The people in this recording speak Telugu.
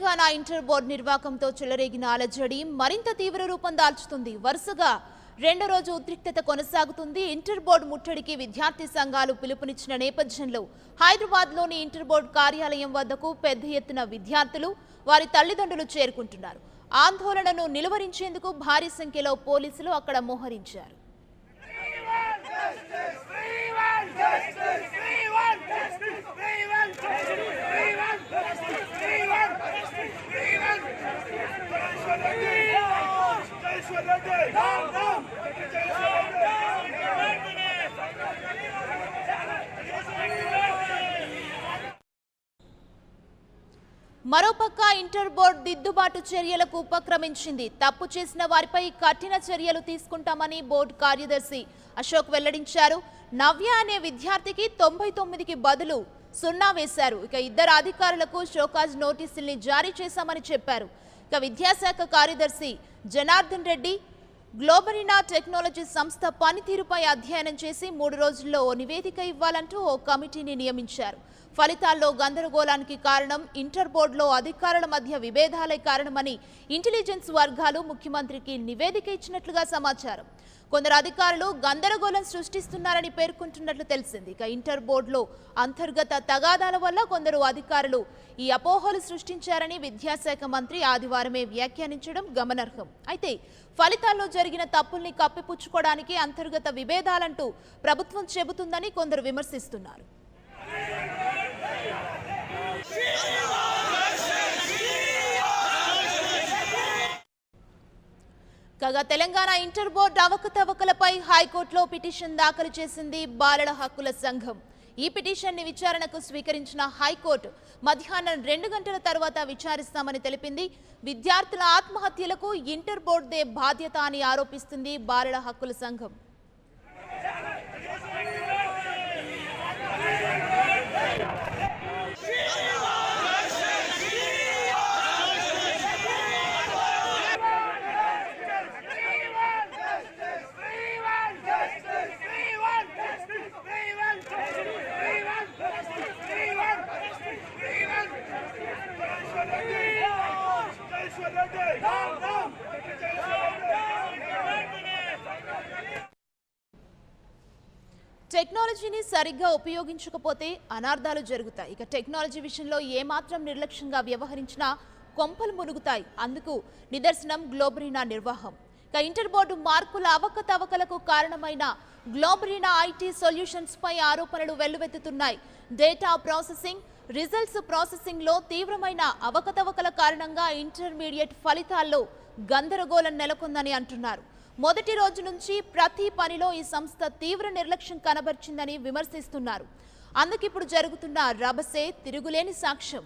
తెలంగాణ ఇంటర్ బోర్డు నిర్వాకంతో చెలరేగిన అలజడి మరింత తీవ్ర రూపం దాల్చుతుంది. వరుసగా రెండో రోజు ఉద్రిక్తత కొనసాగుతుంది. ఇంటర్ బోర్డు ముట్టడికి విద్యార్థి సంఘాలు పిలుపునిచ్చిన నేపథ్యంలో హైదరాబాద్లోని ఇంటర్ బోర్డు కార్యాలయం వద్దకు పెద్ద ఎత్తున విద్యార్థులు వారి తల్లిదండ్రులు చేరుకుంటున్నారు. ఆందోళనను నిలువరించేందుకు భారీ సంఖ్యలో పోలీసులు అక్కడ మోహరించారు. మరోపక్క ఇంటర్ బోర్డు దిద్దుబాటు చర్యలకు ఉపక్రమించింది. తప్పు చేసిన వారిపై కఠిన చర్యలు తీసుకుంటామని బోర్డు కార్యదర్శి అశోక్ వెల్లడించారు. నవ్య అనే విద్యార్థికి 99కి బదులు 0 వేశారు. ఇక ఇద్దరు అధికారులకు షోకాజ్ నోటీసుల్ని జారీ చేశామని చెప్పారు. ఇక విద్యాశాఖ కార్యదర్శి జనార్దన్ రెడ్డి గ్లోబరీనా టెక్నాలజీ సంస్థ పనితీరుపై అధ్యయనం చేసి 3 రోజుల్లో ఓ నివేదిక ఇవ్వాలంటూ ఓ కమిటీని నియమించారు. ఫలితాల్లో గందరగోళానికి కారణం ఇంటర్ బోర్డులో అధికారుల మధ్య విభేదాలే కారణమని ఇంటెలిజెన్స్ వర్గాలు ముఖ్యమంత్రికి నివేదిక ఇచ్చినట్లుగా సమాచారం. కొందరు అధికారులు గందరగోళం సృష్టిస్తున్నారని పేర్కొంటున్నట్లు తెలిసింది. ఇక ఇంటర్ బోర్డులో అంతర్గత తగాదాల వల్ల కొందరు అధికారులు ఈ అపోహలు సృష్టించారని విద్యాశాఖ మంత్రి ఆదివారమే వ్యాఖ్యానించడం గమనార్హం. అయితే ఫలితాల్లో జరిగిన తప్పుల్ని కప్పిపుచ్చుకోవడానికి అంతర్గత విభేదాలంటూ ప్రభుత్వం చెబుతుందని కొందరు విమర్శిస్తున్నారు. కాగా తెలంగాణ ఇంటర్ బోర్డు అవకతవకలపై హైకోర్టులో పిటిషన్ దాఖలు చేసింది బాలల హక్కుల సంఘం. ఈ పిటిషన్ ని విచారణకు స్వీకరించిన హైకోర్టు మధ్యాహ్నం 2 గంటల తర్వాత విచారిస్తామని తెలిపింది. విద్యార్థుల ఆత్మహత్యలకు ఇంటర్ బోర్డుదే బాధ్యత అని ఆరోపిస్తుంది బాలల హక్కుల సంఘం. టెక్నాలజీని సరిగ్గా ఉపయోగించకపోతే అనార్థాలు జరుగుతాయి. ఇక టెక్నాలజీ విషయంలో ఏమాత్రం నిర్లక్ష్యంగా వ్యవహరించినా కొంపలు మునుగుతాయి. అందుకు నిదర్శనం గ్లోబరీనా నిర్వాహం. ఇక ఇంటర్ బోర్డు మార్కుల అవకతవకలకు కారణమైన గ్లోబరీనా ఐటీ సొల్యూషన్స్ పై ఆరోపణలు వెల్లువెత్తుతున్నాయి. డేటా ప్రాసెసింగ్, రిజల్ట్స్ ప్రాసెసింగ్ లో తీవ్రమైన అవకతవకల కారణంగా ఇంటర్మీడియట్ ఫలితాల్లో గందరగోళం నెలకొందని అంటున్నారు. మొదటి రోజు నుంచి ప్రతి పనిలో ఈ సంస్థ తీవ్ర నిర్లక్ష్యం కనబర్చిందని విమర్శిస్తున్నారు. అందుకిప్పుడు జరుగుతున్న రభసే తిరుగులేని సాక్ష్యం.